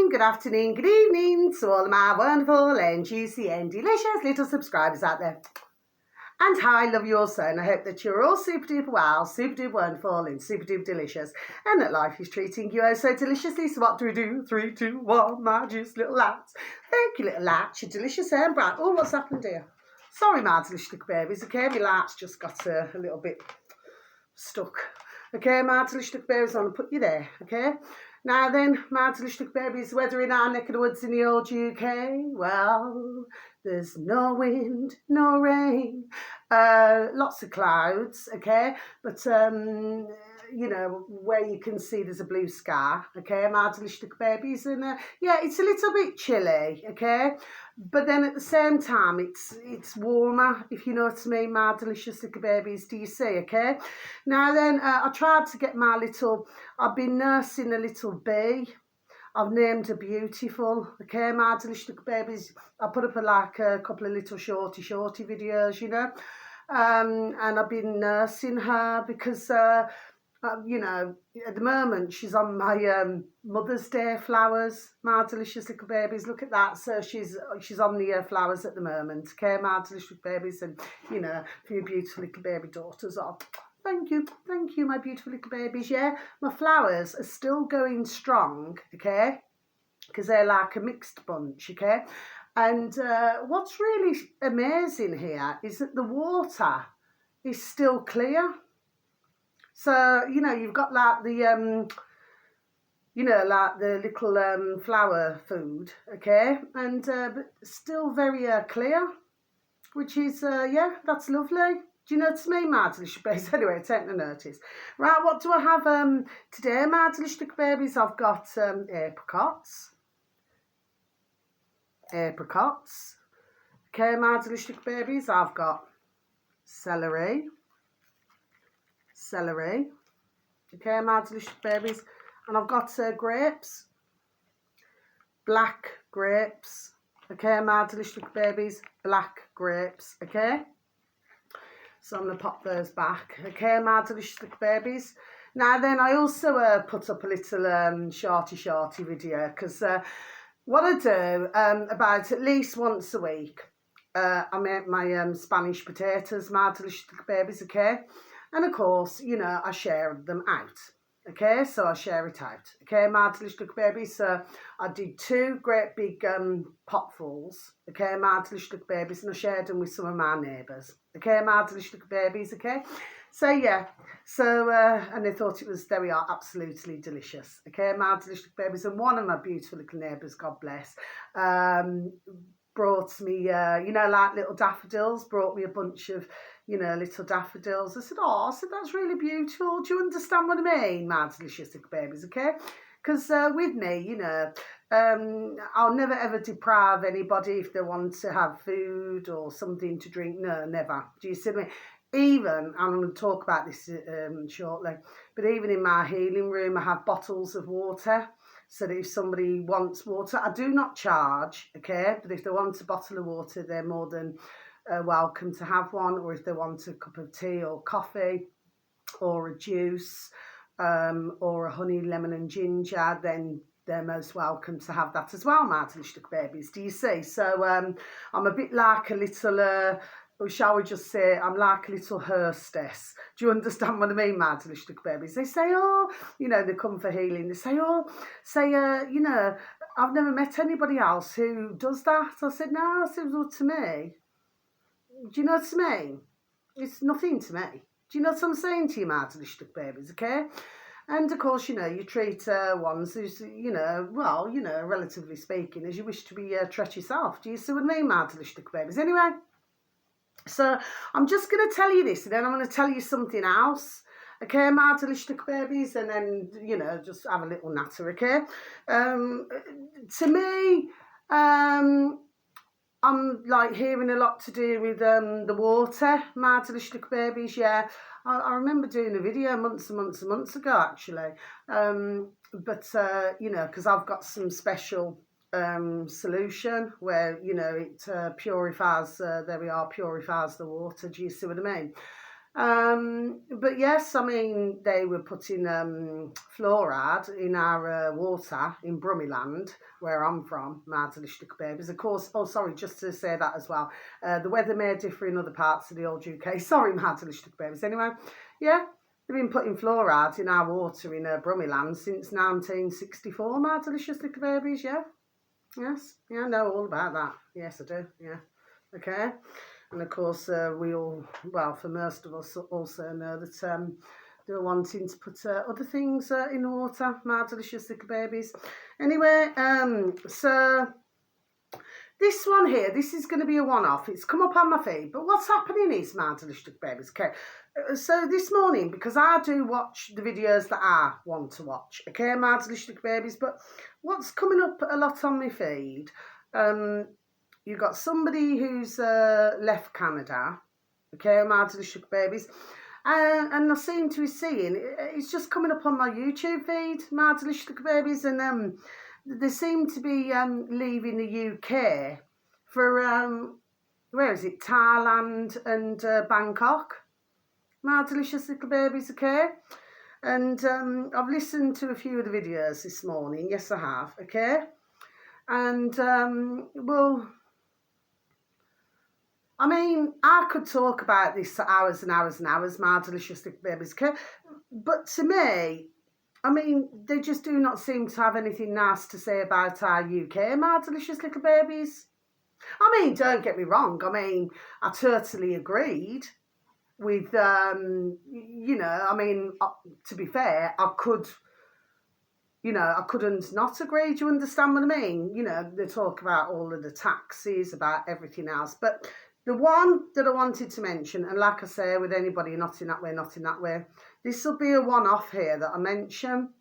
morning, good afternoon, good evening to all of my wonderful and juicy and delicious little subscribers out there. And how I love you all so, and I hope that you're all super duper well, super duper wonderful and super duper delicious, and that life is treating you oh so deliciously. So what do we do? 3, 2, 1, my juice little lads. Thank you, little lads, you're delicious and bright. Oh, what's happened here? Sorry, my delicious little babies, okay, my lights just got a little bit stuck. Okay, my delicious little babies, I'm going to put you there, okay? Now then, my delicious little babies, weather in our neck of the woods in the old UK, well, there's no wind, no rain, lots of clouds, okay, but you know, where you can see there's a blue sky, okay, my delicious little babies, and yeah, it's a little bit chilly, okay, but then at the same time, it's warmer, if you know what I mean, my delicious little babies, do you see, okay? Now then, I tried to get my little, I've been nursing a little bee. I've named her Beautiful, okay, my delicious little babies. I put up a couple of little shorty videos, you know, and I've been nursing her because, you know, at the moment she's on my Mother's Day flowers, my delicious little babies. Look at that. So she's on the flowers at the moment, okay, my delicious little babies, and you know, for your beautiful little baby daughters. Oh, thank you, my beautiful little babies. Yeah, my flowers are still going strong, okay, because they're like a mixed bunch, okay. And what's really amazing here is that the water is still clear. So, you know, you've got like the, you know, like the little flower food, okay, and but still very clear, which is, yeah, that's lovely. Do you know what I mean, my delicious babies? Anyway, take no notice. Right, what do I have today, my delicious babies? I've got apricots. Okay, my delicious babies, I've got celery. Okay, my delicious babies. And I've got grapes. Black grapes. Okay, my delicious babies. Black grapes. Okay. So I'm going to pop those back. Okay, my delicious babies. Now then, I also put up a little shorty video because what I do about at least once a week, I make my Spanish potatoes, my delicious babies, okay? And of course, you know, I share them out, okay? So I share it out, okay, my delicious babies. So I did 2 great big potfuls, okay, my delicious babies, and I shared them with some of my neighbours, okay, my delicious babies, okay? So yeah, so and they thought it was, there we are, absolutely delicious, okay, my delicious babies. And one of my beautiful little neighbours, God bless, brought me, you know, like little daffodils, brought me a bunch of, you know, little daffodils. I said, that's really beautiful. Do you understand what I mean, my delicious little babies, okay? Because with me, you know, I'll never ever deprive anybody if they want to have food or something to drink. No, never. Do you see what I mean? Even, and I'm going to talk about this shortly, but even in my healing room, I have bottles of water. So that if somebody wants water, I do not charge, okay? But if they want a bottle of water, they're more than welcome to have one. Or if they want a cup of tea or coffee or a juice or a honey, lemon and ginger, then they're most welcome to have that as well, my delicious babies. Do you see? So I'm a bit like a little... or shall we just say, I'm like a little hostess. Do you understand what I mean, my delicious babies? They say, oh, you know, they come for healing. They say, you know, I've never met anybody else who does that. I said, no, I said, well, to me, do you know what I mean? It's nothing to me. Do you know what I'm saying to you, my delicious babies, okay? And of course, you know, you treat ones who's, you know, well, you know, relatively speaking, as you wish to be treated yourself. Do you see what I mean, my delicious babies? Anyway. So I'm just going to tell you this, and then I'm going to tell you something else, okay, my delicious babies, and then, you know, just have a little natter, okay? To me, I'm like hearing a lot to do with the water, my delicious babies, yeah. I remember doing a video months and months ago, actually, but, you know, because I've got some special solution where, you know, it purifies, there we are, purifies the water. Do you see what I mean? But yes, I mean, they were putting fluoride in our water in Brummyland, where I'm from, Mardelicious Little Babies. Of course, oh, sorry, just to say that as well. The weather may differ in other parts of the old UK. Sorry, Mardelicious Little Babies. Anyway, yeah, they've been putting fluoride in our water in Brummyland since 1964, Mardelicious Little Babies, yeah. Yes, yeah, I know all about that. Yes, I do, yeah. Okay. And of course, we all, well, for most of us, also know that they're wanting to put other things in the water, Mardelicious Little Babies. Anyway, so this one here, this is going to be a one-off. It's come up on my feed, but what's happening is, Mardelicious Little Babies, okay? So this morning, because I do watch the videos that I want to watch, okay, Mardelicious Little Babies, but what's coming up a lot on my feed, you've got somebody who's left Canada, okay, Mardelicious Little Babies, and I seem to be seeing, it's just coming up on my YouTube feed, Mardelicious Little Babies, and they seem to be leaving the UK for, where is it, Thailand and Bangkok, Mardelicious Little Babies, okay? And I've listened to a few of the videos this morning, yes I have, okay? And, well, I mean, I could talk about this for hours and hours and hours, Mardelicious Little Babies, okay? But to me, I mean, they just do not seem to have anything nice to say about our UK, Mardelicious Little Babies. I mean, don't get me wrong, I mean, I totally agreed with, you know, I mean, to be fair, I could, you know, I couldn't not agree. Do you understand what I mean? You know, they talk about all of the taxes, about everything else. But the one that I wanted to mention, and like I say, with anybody not in that way, not in that way, this will be a one-off here that I mention.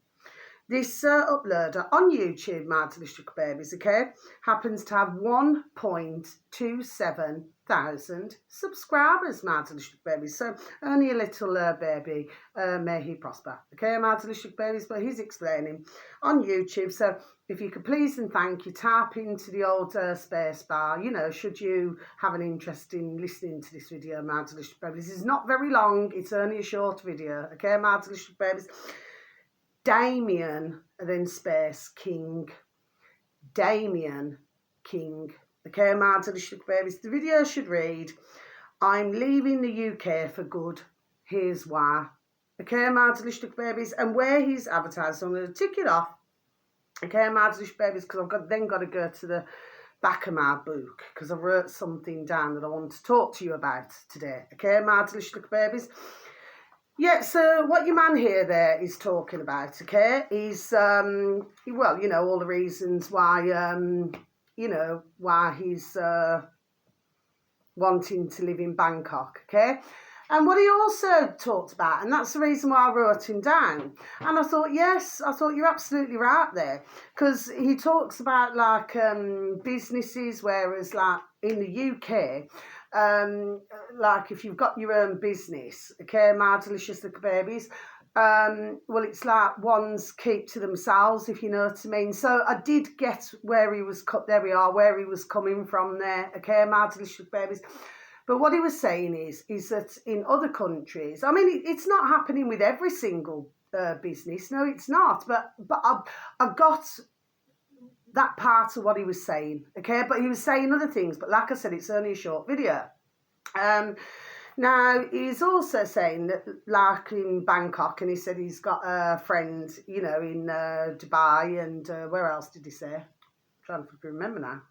This uploader on YouTube, Mardelicious Little Babies, okay, happens to have 1.27 thousand subscribers, Mardelicious Little Babies. So only a little baby, may he prosper. Okay, Mardelicious Little Babies, but he's explaining on YouTube. So if you could please and thank you, tap into the old space bar, you know, should you have an interest in listening to this video, Mardelicious Little Babies. This is not very long, it's only a short video, okay, Mardelicious Little Babies. Damien, then space, King. Damien King. Okay, Mardelicious Little Babies. The video should read, I'm leaving the UK for good. Here's why. Okay, Mardelicious Little Babies. And where he's advertised, so I'm going to tick it off. Okay, Mardelicious Babies, because I've then got to go to the back of my book, because I wrote something down that I want to talk to you about today. Okay, Mardelicious Little Babies. Yeah, so what your man here there is talking about, okay, is, well, you know, all the reasons why, you know, why he's wanting to live in Bangkok, okay? And what he also talked about, and that's the reason why I wrote him down, and I thought, yes, I thought you're absolutely right there, because he talks about, like, businesses, whereas, like, in the UK, like if you've got your own business, okay, Mardelicious Little Babies, well, it's like ones keep to themselves, if you know what I mean. So I did get where he was there we are, where he was coming from there, okay, Mardelicious Little Babies. But what he was saying is that in other countries, I mean, it's not happening with every single business, no, it's not, but I've got that part of what he was saying, okay? But he was saying other things, but like I said, it's only a short video. Now, he's also saying that, like in Bangkok, and he said he's got a friend, you know, in Dubai, and where else did he say? I'm trying to remember now.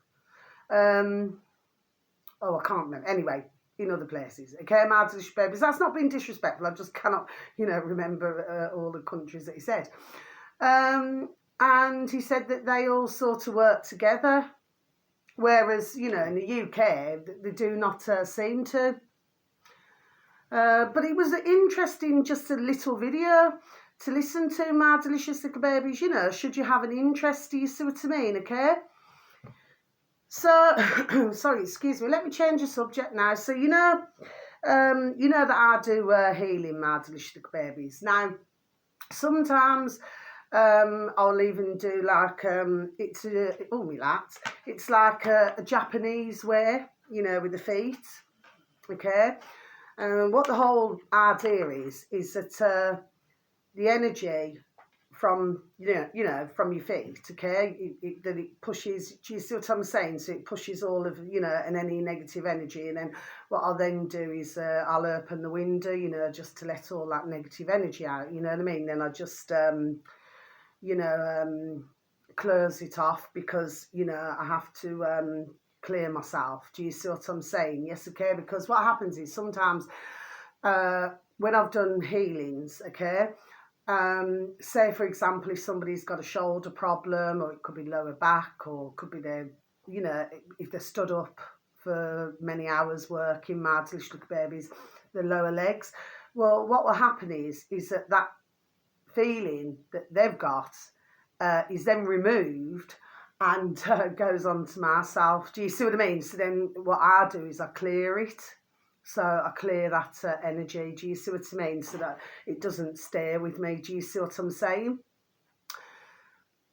Oh, I can't remember. Anyway, in other places, okay, Mardelicious Babies. That's not being disrespectful. I just cannot, you know, remember all the countries that he said. And he said that they all sort of work together, whereas, you know, in the UK, they do not seem to. But it was interesting, just a little video to listen to, Mardelicious Little Babies, you know, should you have an interest, do you see what I mean, okay? So, sorry, excuse me, let me change the subject now. So, you know that I do healing, Mardelicious Little Babies. Now, sometimes I'll even do like, it's like a Japanese way, you know, with the feet, okay? And what the whole idea is that the energy from from your feet, okay, that it pushes. Do you see what I'm saying? So it pushes all of and any negative energy, and then what I'll then do is I'll open the window, just to let all that negative energy out. You know what I mean? Then I just close it off because I have to clear myself. Do you see what I'm saying? Yes, okay. Because what happens is sometimes when I've done healings, okay. Say for example, if somebody's got a shoulder problem, or it could be lower back, or it could be their, if they're stood up for many hours working, marvelous little babies, the lower legs. Well, what will happen is that feeling that they've got is then removed and goes on to myself. Do you see what I mean? So then what I do is I clear it. So I clear that energy. Do you see what I mean? So that it doesn't stay with me. Do you see what I'm saying?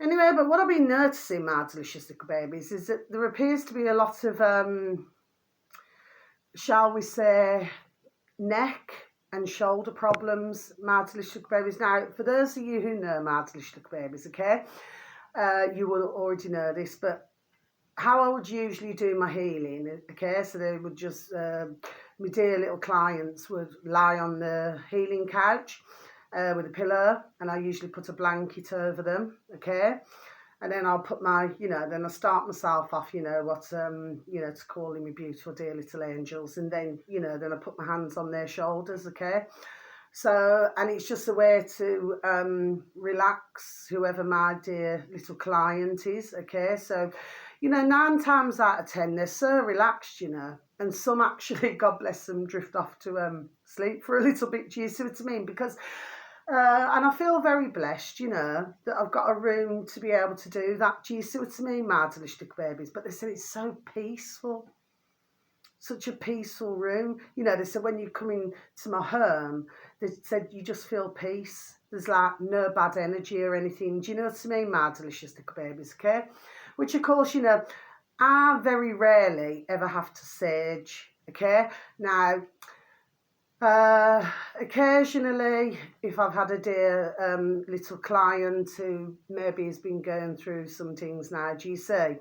Anyway, but what I've been noticing, my delicious little babies, is that there appears to be a lot of, shall we say, neck and shoulder problems, my delicious little babies. Now, for those of you who know my delicious little babies, okay, you will already know this, but how I would usually do my healing, okay, so they would just, my dear little clients would lie on the healing couch with a pillow, and I usually put a blanket over them, okay, and then I'll put my, then I start myself off, to calling me beautiful dear little angels, and then, then I put my hands on their shoulders, okay. So, and it's just a way to relax whoever my dear little client is, okay. So, 9 times out of 10, they're so relaxed, and some actually, God bless them, drift off to sleep for a little bit. Do you see what I mean? Because, and I feel very blessed, that I've got a room to be able to do that. Do you see what I mean, my delicious babies? But they said it's so peaceful. Such a peaceful room. They said when you come into my home, they said you just feel peace. There's like no bad energy or anything. Do you know what I mean, my delicious little babies, okay? Which, of course, I very rarely ever have to sage, okay? Now, occasionally, if I've had a dear little client who maybe has been going through some things now, do you see?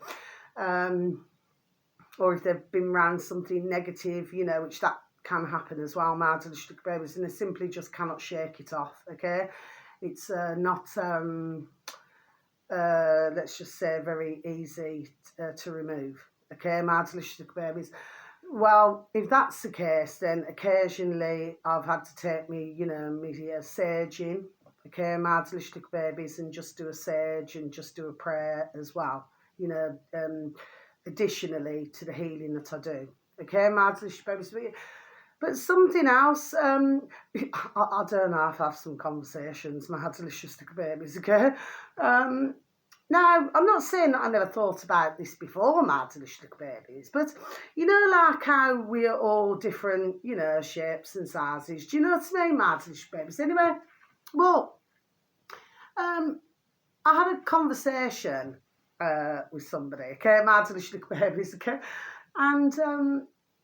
Or if they've been around something negative, which that can happen as well, my delicious babies, and they simply just cannot shake it off, okay? It's not, let's just say, very easy to remove, okay, my delicious babies. Well, if that's the case, then occasionally I've had to take me, me sage in, okay, my delicious babies, and just do a sage and just do a prayer as well, additionally to the healing that I do. Okay, my delicious babies. But something else, I don't know if I have some conversations, my delicious babies, okay? Now, I'm not saying that I never thought about this before, my delicious babies, but like how we're all different, shapes and sizes. Do you know what I mean, my delicious babies? Anyway, well, I had a conversation with somebody, okay, my delicious babies, okay, and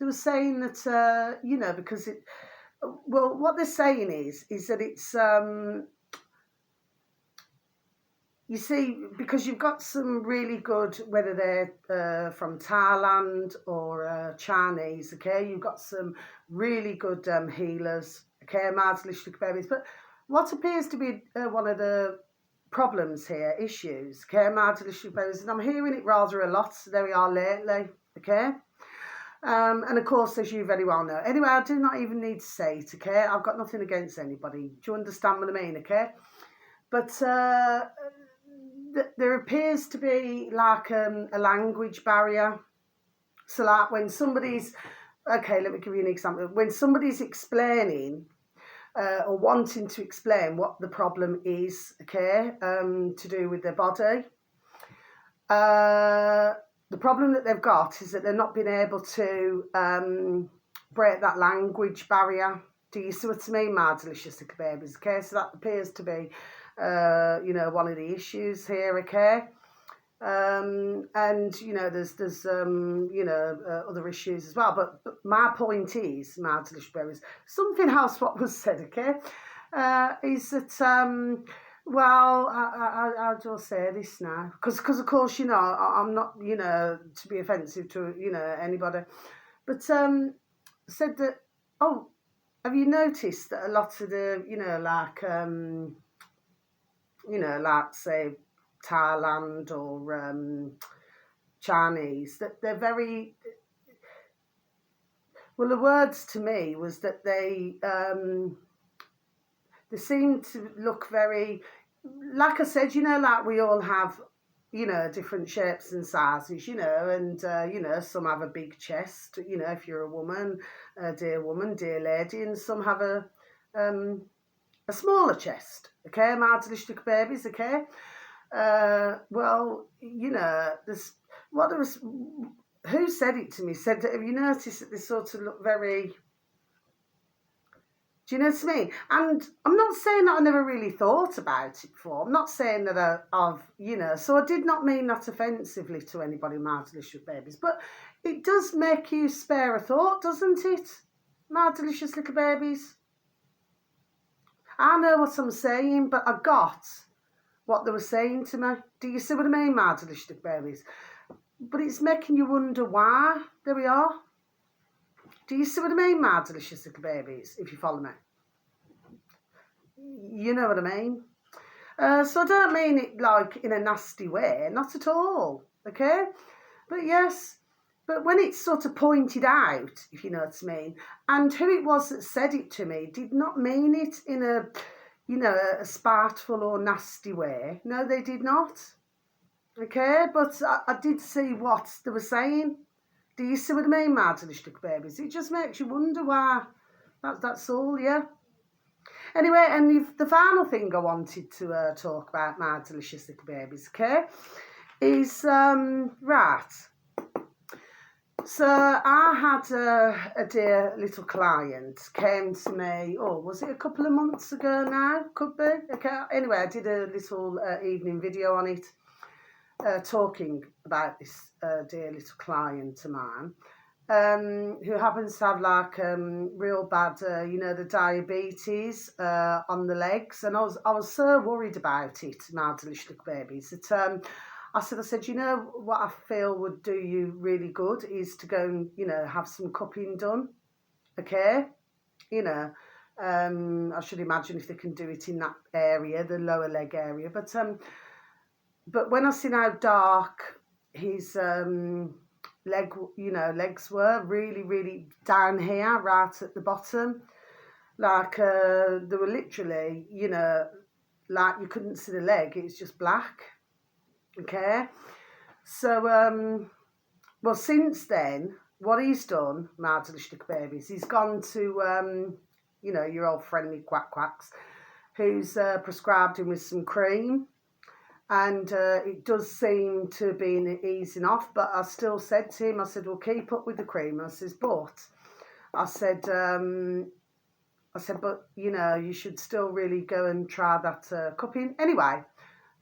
they were saying that, because it, well, what they're saying is that it's, you see, because you've got some really good, whether they're from Thailand or Chinese, okay, you've got some really good healers, okay, my delicious babies, but what appears to be one of the problems here, issues, okay, my delicious babies, and I'm hearing it rather a lot, there we are lately, okay. And of course, as you very well know. Anyway, I do not even need to say it, okay? I've got nothing against anybody. Do you understand what I mean, okay? But there appears to be like a language barrier. So like when somebody's, okay, let me give you an example. When somebody's explaining or wanting to explain what the problem is, okay, to do with their body, the problem that they've got is that they're not being able to break that language barrier. Do you see what I mean, my delicious little babies? Okay, so that appears to be, one of the issues here, okay? And you know, there's you know, other issues as well. But my point is, my delicious berries, something else what was said, okay, is that well, I'll just say this now, because of course, you know, I'm not, you know, to be offensive to, you know, anybody, but said that, oh, have you noticed that a lot of the, you know, like say Thailand or Chinese, that they're very, well, the words to me was that they seem to look very, like I said, you know, like we all have, you know, different shapes and sizes, you know, and, you know, some have a big chest, you know, if you're a woman, dear lady, and some have a smaller chest, okay, my delicious babies, okay. Well, you know, there's, what there was, who said it to me, said that, have you noticed that they sort of look very, do you know what I mean? And I'm not saying that I never really thought about it before. I'm not saying that I've, you know, so I did not mean that offensively to anybody, my delicious babies. But it does make you spare a thought, doesn't it? My delicious little babies. I know what I'm saying, but I got what they were saying to me. Do you see what I mean, my delicious little babies? But it's making you wonder why. There we are. Do you see what I mean, my delicious little babies, if you follow me? You know what I mean? So I don't mean it like in a nasty way, not at all, okay? But yes, but when it's sort of pointed out, if you know what I mean, and who it was that said it to me did not mean it in a, you know, a spiteful or nasty way. No, they did not, okay? But I did see what they were saying. Do you see what I mean, my delicious babies? It just makes you wonder why. That's all, yeah. Anyway, and the final thing I wanted to talk about, my delicious little babies, okay, is, right. So I had a dear little client came to me, oh, was it a couple of months ago now? Could be. Okay. Anyway, I did a little evening video on it, talking about this dear little client of mine. Who happens to have like real bad, you know, the diabetes on the legs, and I was so worried about it, my delicious little babies, that I said, you know, what I feel would do you really good is to go and, you know, have some cupping done, okay, you know. I should imagine if they can do it in that area, the lower leg area, but when I seen how dark his legs were really down here, right at the bottom, like they were literally, you know, like you couldn't see the leg, it was just black, okay. So well, since then, what he's done, my delicious babies, he's gone to you know, your old friendly quacks, who's prescribed him with some cream. And it does seem to be easing off, but I still said to him, I said, well, keep up with the cream. I says, but I said, but you know, you should still really go and try that cupping. Anyway,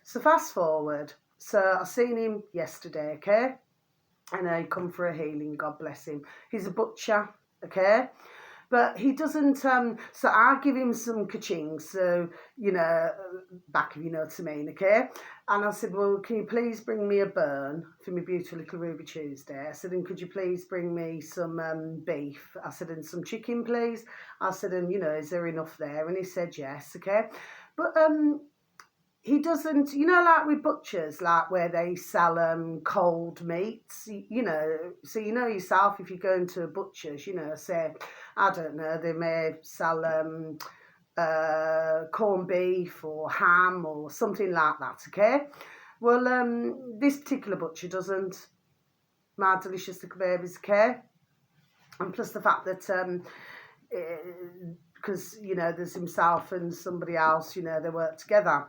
so fast forward. So I seen him yesterday, okay, and he come for a healing. God bless him. He's a butcher, okay. But he doesn't, so I give him some ka-ching, so, you know, back if you know what I mean, okay? And I said, well, can you please bring me a burn for my beautiful little Ruby Tuesday? I said, and could you please bring me some beef? I said, and some chicken, please? I said, and, you know, is there enough there? And he said, yes, okay? But he doesn't, you know, like with butchers, like where they sell cold meats, you know, so you know yourself if you go into a butcher's, you know, say, I don't know, they may sell corned beef or ham or something like that, okay? Well, this particular butcher doesn't, my delicious little babies, okay? And plus the fact that, because, you know, there's himself and somebody else, you know, they work together.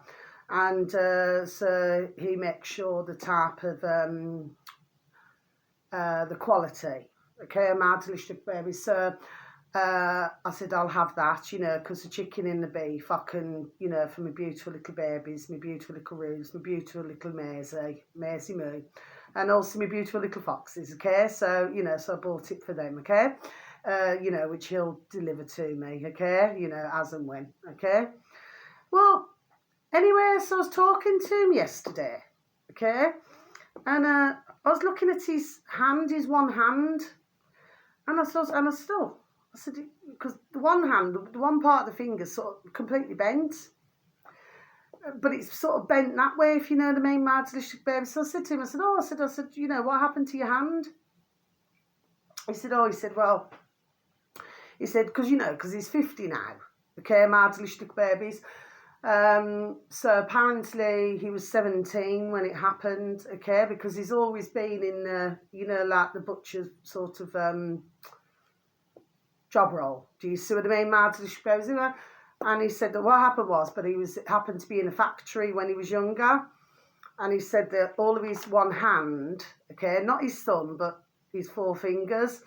And so he makes sure the type of the quality, okay, my delicious baby. So I said, I'll have that, you know, because the chicken and the beef, I can, you know, for my beautiful little babies, my beautiful little roos, my beautiful little Maisie Moo, and also my beautiful little foxes, okay? So, you know, so I bought it for them, okay? You know, which he'll deliver to me, okay? You know, as and when, okay? Well, anyway, so I was talking to him yesterday, okay? And I was looking at his hand, his one hand, and I said, because the one hand, the one part of the finger sort of completely bent, but it's sort of bent that way, if you know what I mean, my delicious baby. So I said to him, I said, you know, what happened to your hand? He said, well, he said, because he's 50 now, okay, my delicious babies. So apparently he was 17 when it happened, okay, because he's always been in the, you know, like the butcher's sort of job role. Do you see what I mean? And he said that what happened was, but happened to be in a factory when he was younger, and he said that all of his one hand, okay, not his thumb, but his 4 fingers,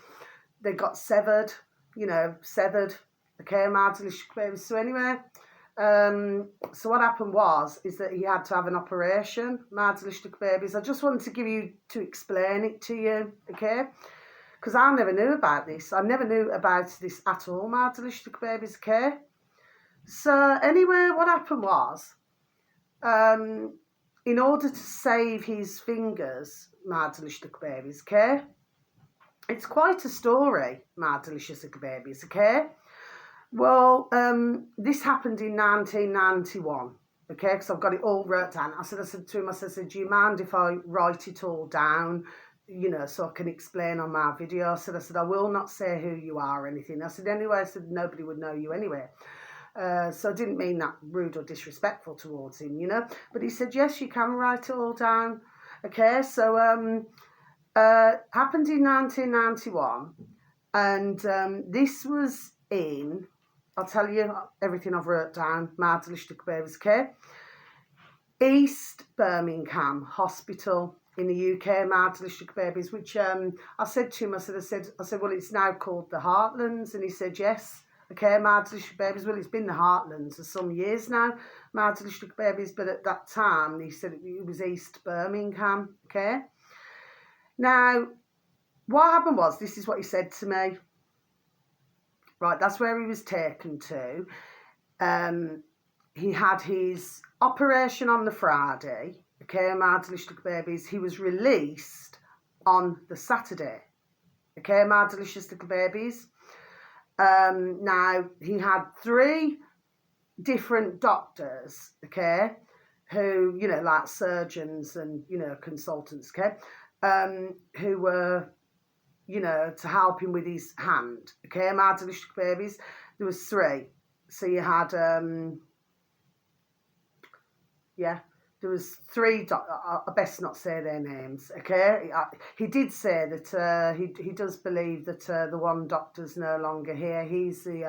they got severed, you know, okay, so anyway, so what happened is that he had to have an operation, babies. I just wanted to explain it to you, okay? Because I never knew about this. I never knew about this at all, my delicious babies, okay? So anyway, what happened was, in order to save his fingers, my delicious babies, okay? It's quite a story, my delicious babies, okay? Well, this happened in 1991, okay? Because I've got it all wrote down. I said to him, I said, do you mind if I write it all down, you know, so I can explain on my video? I said, I will not say who you are or anything. I said, anyway, I said, nobody would know you anyway. So I didn't mean that rude or disrespectful towards him, you know. But he said, yes, you can write it all down. Okay, so happened in 1991. And this was in, I'll tell you everything I've wrote down, my delicious babies, okay? East Birmingham Hospital in the UK, my delicious babies, which I said to him, I said, well, it's now called the Heartlands, and he said, yes, okay, my delicious babies. Well, it's been the Heartlands for some years now, my delicious babies, but at that time, he said it was East Birmingham, okay? Now, what happened was, this is what he said to me. Right, that's where he was taken to. He had his operation on the Friday, okay, my delicious babies. He was released on the Saturday, okay, my delicious little babies. Now, he had 3 different doctors, okay, who, you know, like surgeons and, you know, consultants, okay, who were, you know, to help him with his hand, okay, my delicious babies. There was 3. So you had, there was 3, I best not say their names, okay? He did say that he does believe that the one doctor's no longer here. He's the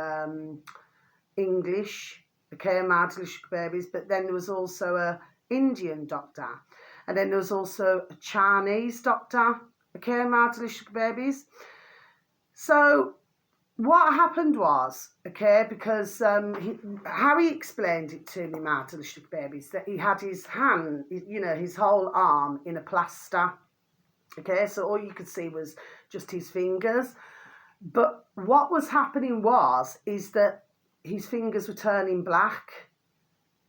English, okay, my delicious babies. But then there was also a Indian doctor. And then there was also a Chinese doctor, okay, my delicious babies. So what happened was, okay, because how he explained it to me, my delicious babies, that he had his hand, you know, his whole arm in a plaster, okay, so all you could see was just his fingers. But what was happening is that his fingers were turning black,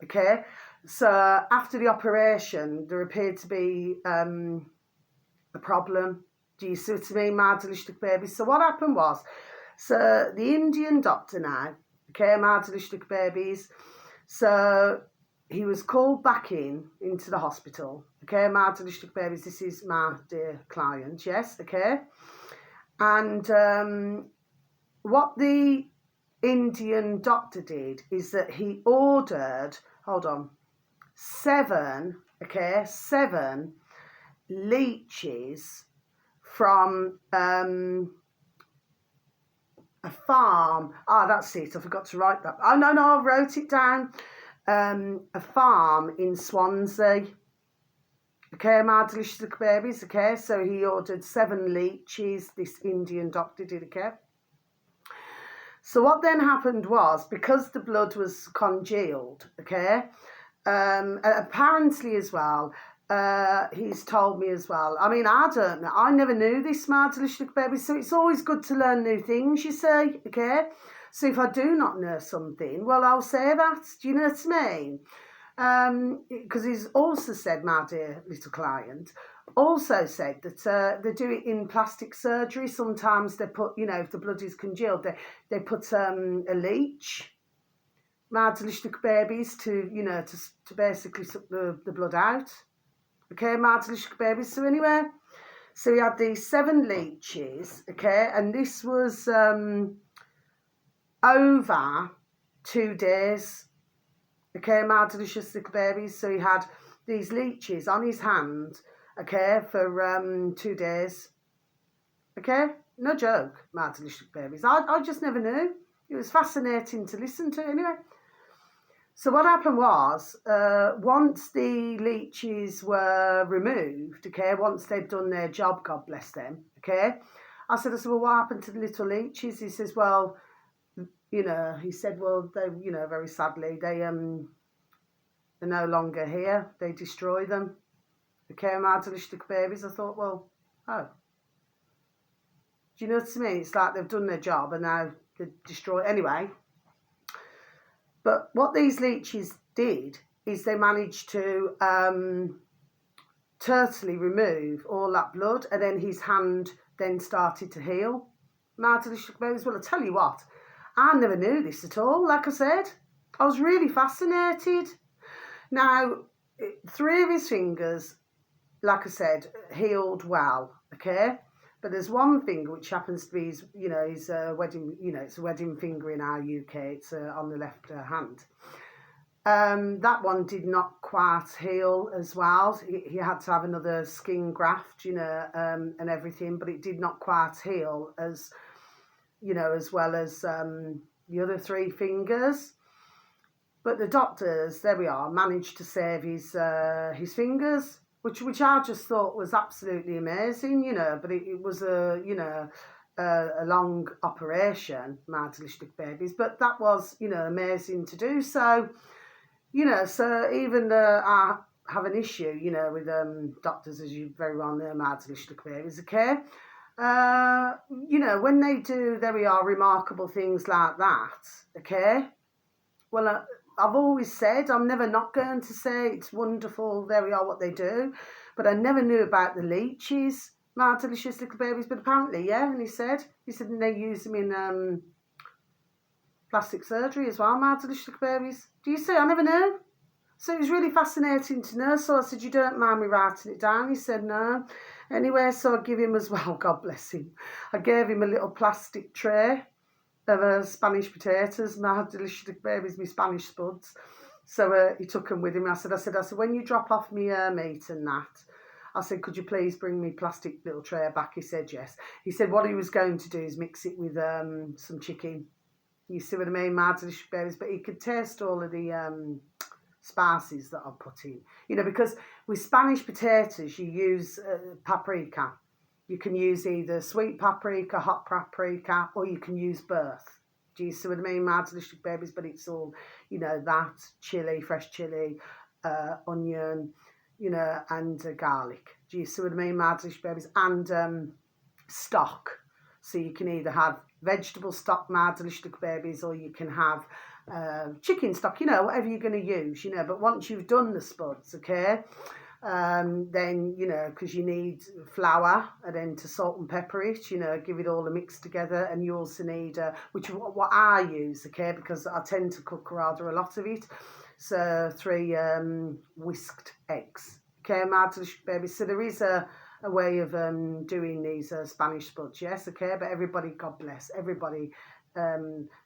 okay. So after the operation, there appeared to be a problem. Do you see what I mean, my delicious babies? So what happened was, so the Indian doctor now, okay, my delicious babies, so he was called back into the hospital, okay, my delicious babies. This is my dear client, yes, okay. And what the Indian doctor did is that he ordered, 7 leeches from a farm. That's it. I forgot to write that. Oh, no, I wrote it down. A farm in Swansea. Okay, my delicious babies. Okay, so he ordered 7 leeches. This Indian doctor did, okay. So what then happened was, because the blood was congealed, okay, apparently as well, he's told me as well. I mean, I don't know. I never knew this, my delicious little baby. So it's always good to learn new things, you see, okay? So if I do not know something, well, I'll say that. Do you know what I mean? Because he's also said, my dear little client, also said that they do it in plastic surgery. Sometimes they put, you know, if the blood is congealed, they put a leech, my delicious little babies, to, you know, to basically suck the blood out. Okay, my delicious little babies. So anyway, so we had these 7 leeches, okay, and this was over 2 days. Okay, my delicious little babies. So he had these leeches on his hand, okay, for 2 days. Okay, no joke, my delicious little babies. I just never knew. It was fascinating to listen to anyway. So what happened was, once the leeches were removed, okay, once they'd done their job, God bless them, okay, I said, well, what happened to the little leeches? He says, well, you know, he said, well, they, you know, very sadly, they're no longer here. They destroy them. Okay, my delicious little babies. I thought, well, oh. Do you know what I mean? It's like they've done their job and now they destroy anyway. But what these leeches did is they managed to totally remove all that blood, and then his hand then started to heal. My delicious babies. Well, I tell you what, I never knew this at all. Like I said, I was really fascinated. Now, 3 of his fingers, like I said, healed well. Okay. But there's one finger which happens to be his, you know, his wedding, you know, it's a wedding finger in our UK. It's on the left hand. That one did not quite heal as well. He had to have another skin graft, you know, and everything, but it did not quite heal as, you know, as well as the other 3 fingers. But the doctors, there we are, managed to save his fingers, which I just thought was absolutely amazing, you know. But it was a, you know, a long operation, my delicious babies. But that was, you know, amazing to do. So, you know, so even though I have an issue, you know, with doctors, as you very well know, my delicious babies, okay. You know, when they do, there we are, remarkable things like that, okay. Well, I've always said, I'm never not going to say it's wonderful, there we are, what they do. But I never knew about the leeches, my delicious little babies. But apparently, yeah, and he said they use them in plastic surgery as well, my delicious little babies. Do you see? I never knew. So it was really fascinating to know. So I said, you don't mind me writing it down? He said, no. Anyway, so I give him as well, God bless him. I gave him a little plastic tray of Spanish potatoes, my delicious babies, my Spanish spuds. So he took them with him. I said, when you drop off me meat and that, I said, could you please bring me plastic little tray back? He said, yes. He said what he was going to do is mix it with some chicken. You see what I mean, my delicious babies? But he could taste all of the spices that I put in. You know, because with Spanish potatoes, you use paprika. You can use either sweet paprika, hot paprika, or you can use birth. Do you see what I mean, my delicious babies? But it's all, you know, that, chilli, fresh chilli, onion, you know, and garlic. Do you see what I mean, my delicious babies? And stock. So you can either have vegetable stock, my delicious babies, or you can have chicken stock, you know, whatever you're going to use, you know. But once you've done the spuds, okay, then, you know, because you need flour and then to salt and pepper it, you know, give it all a mix together. And you also need, which is what I use, okay, because I tend to cook rather a lot of it. So 3 whisked eggs, okay, my delicious babies. So there is a way of doing these Spanish spuds, yes, okay, but everybody, God bless, everybody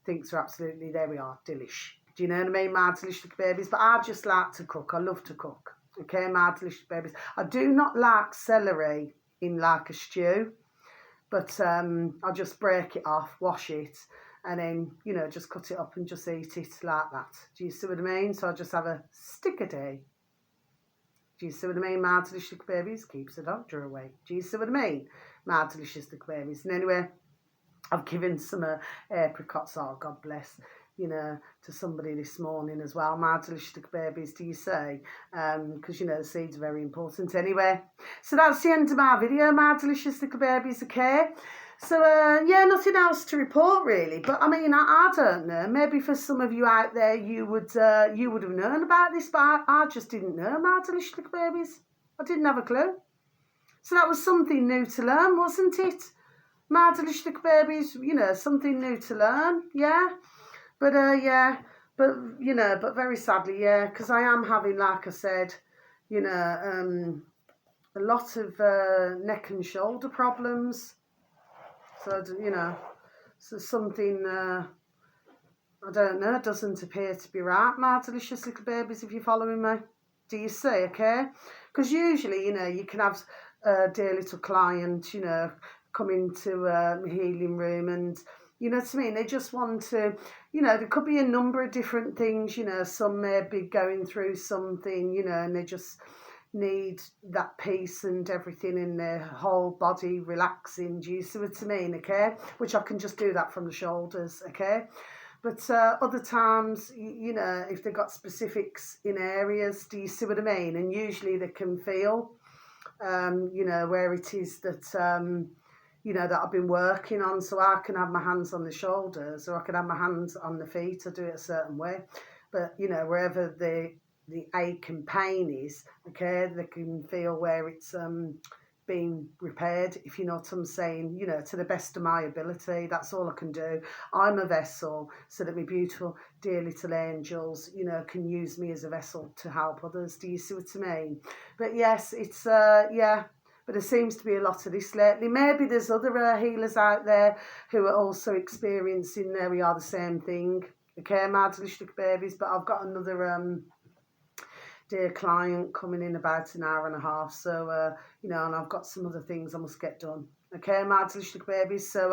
thinks they're absolutely, there we are, delish. Do you know what I mean, my delicious babies? But I just like to cook. I love to cook. Okay, my delicious babies. I do not like celery in like a stew, but I'll just break it off, wash it, and then, you know, just cut it up and just eat it like that. Do you see what I mean? So I just have a stick a day. Do you see what I mean? My delicious babies keeps the doctor away. Do you see what I mean? My delicious babies. And anyway, I've given some apricots, oh God bless, you know, to somebody this morning as well. My delicious little babies, do you say? Because, you know, the seeds are very important anyway. So that's the end of my video, my delicious little babies, okay? So, yeah, nothing else to report really. But, I mean, I don't know. Maybe for some of you out there, you would have known about this, but I just didn't know, my delicious little babies. I didn't have a clue. So that was something new to learn, wasn't it? My delicious little babies, you know, something new to learn, yeah. But, yeah, but, you know, but very sadly, yeah, because I am having, like I said, you know, a lot of neck and shoulder problems. So, you know, so something, I don't know, doesn't appear to be right, my delicious little babies, if you're following me. Do you see, okay? Because usually, you know, you can have a dear little client, you know, come into a healing room and, you know what I mean, they just want to, you know, there could be a number of different things, you know, some may be going through something, you know, and they just need that peace and everything in their whole body relaxing. Do you see what I mean, okay? Which I can just do that from the shoulders, okay? But other times, you know, if they've got specifics in areas, do you see what I mean? And usually they can feel, you know, where it is that, you know, that I've been working on. So I can have my hands on the shoulders or I can have my hands on the feet. I do it a certain way. But, you know, wherever the ache and pain is, okay, they can feel where it's being repaired, if you know what I'm saying, you know, to the best of my ability. That's all I can do. I'm a vessel so that my beautiful, dear little angels, you know, can use me as a vessel to help others. Do you see what I mean? But yes, it's, yeah, but there seems to be a lot of this lately. Maybe there's other healers out there who are also experiencing, there we are, the same thing. Okay, my delicious babies, but I've got another dear client coming in about an hour and a half, so you know, and I've got some other things I must get done. Okay, my delicious babies, so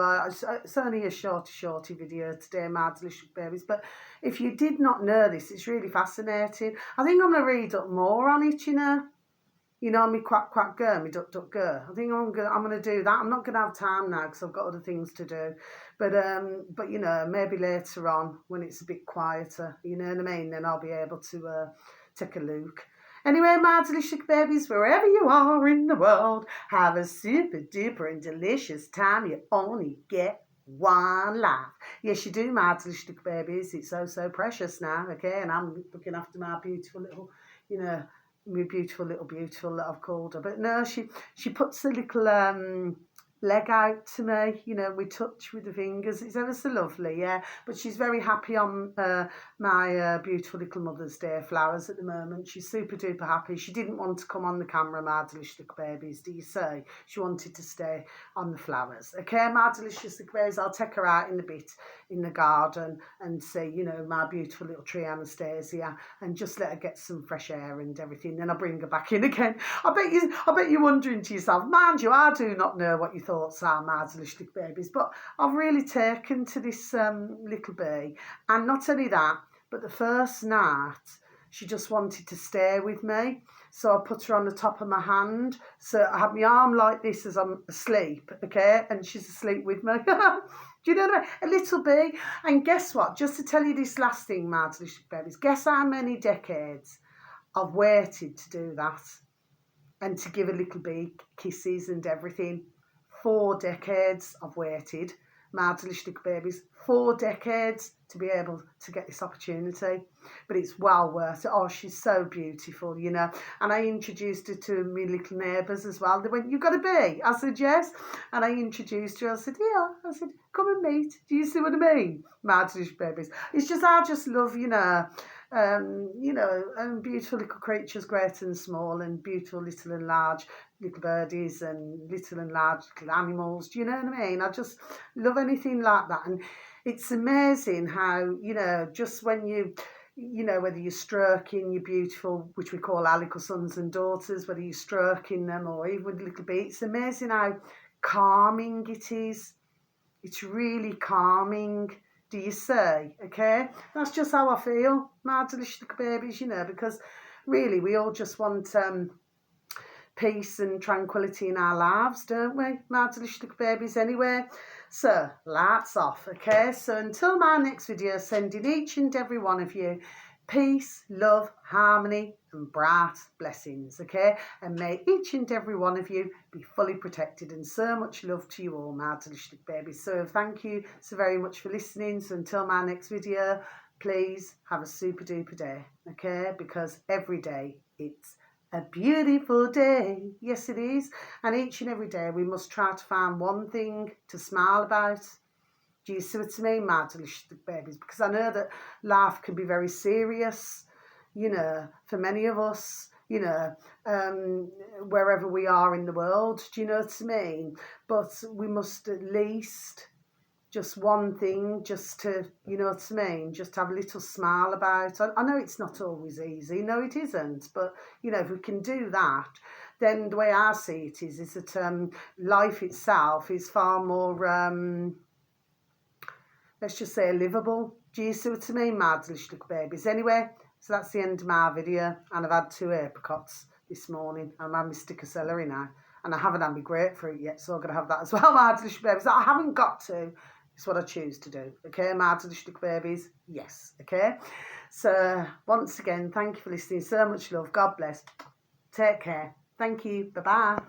it's only a shorty video today, my delicious babies, but if you did not know this, it's really fascinating. I think I'm going to read up more on it, you know, me quack quack go, me duck duck go. I think I'm gonna do that. I'm not gonna have time now because I've got other things to do. But you know, maybe later on when it's a bit quieter, you know what I mean, then I'll be able to take a look. Anyway, my delicious babies, wherever you are in the world, have a super duper and delicious time. You only get one life. Yes, you do, my delicious babies. It's so precious now, okay? And I'm looking after my beautiful little, you know, my beautiful little beautiful that I've called her. But no, she puts a little leg out to me, you know, we touch with the fingers. It's ever so lovely, yeah. But she's very happy on my beautiful little Mother's Day flowers at the moment. She's super duper happy. She didn't want to come on the camera, my delicious little babies, do you say? She wanted to stay on the flowers. Okay, my delicious little babies, I'll take her out in a bit in the garden and see, you know, my beautiful little tree Anastasia, and just let her get some fresh air and everything. Then I'll bring her back in again. I bet you're wondering to yourself, mind you, I do not know what you thoughts are, my delicious babies, but I've really taken to this little bee, and not only that, but the first night she just wanted to stay with me, so I put her on the top of my hand, so I have my arm like this as I'm asleep, okay, and she's asleep with me. Do you know what I mean? A little bee. And guess what, just to tell you this last thing, my delicious babies, guess how many decades I've waited to do that and to give a little bee kisses and everything. 4 decades I've waited, my delicious babies, 4 decades to be able to get this opportunity. But it's well worth it. Oh, she's so beautiful, you know. And I introduced her to my little neighbours as well. They went, "You got a bee?" I said, "Yes." And I introduced her. I said, "Yeah." I said, "Come and meet." Do you see what I mean? My delicious babies. It's just, I just love, you know, beautiful little creatures, great and small, and beautiful little and large little birdies and little and large little animals. Do you know what I mean? I just love anything like that. And it's amazing how, you know, just when you know, whether you're stroking your beautiful, which we call our little sons and daughters, whether you're stroking them or even with a little bit, it's amazing how calming it is. It's really calming. Do you say? Okay, that's just how I feel, my delicious little babies, you know, because really we all just want peace and tranquility in our lives, don't we, my delicious little babies, anyway. So, lights off, okay? So until my next video, sending each and every one of you peace, love, harmony and bright blessings, okay? And may each and every one of you be fully protected, and so much love to you all, my delicious babies. So thank you so very much for listening. So until my next video, please have a super duper day, okay? Because every day it's a beautiful day. Yes, it is. And each and every day we must try to find one thing to smile about. Do you see what I mean, my delicious babies? Because I know that life can be very serious, you know, for many of us, you know, wherever we are in the world. Do you know what I mean? But we must at least just one thing, just to, you know what I mean, just have a little smile about. I know it's not always easy, no it isn't, but you know, if we can do that, then the way I see it is that life itself is far more, let's just say, livable. Do you see what I mean, my delicious little babies? Anyway, so that's the end of my video, and I've had 2 apricots this morning, and I'm having my stick of celery now, and I haven't had my grapefruit yet, so I'm going to have that as well, my delicious babies. I haven't got to. It's what I choose to do, okay, my delicious little babies? Yes, okay? So, once again, thank you for listening. So much love. God bless. Take care. Thank you. Bye-bye.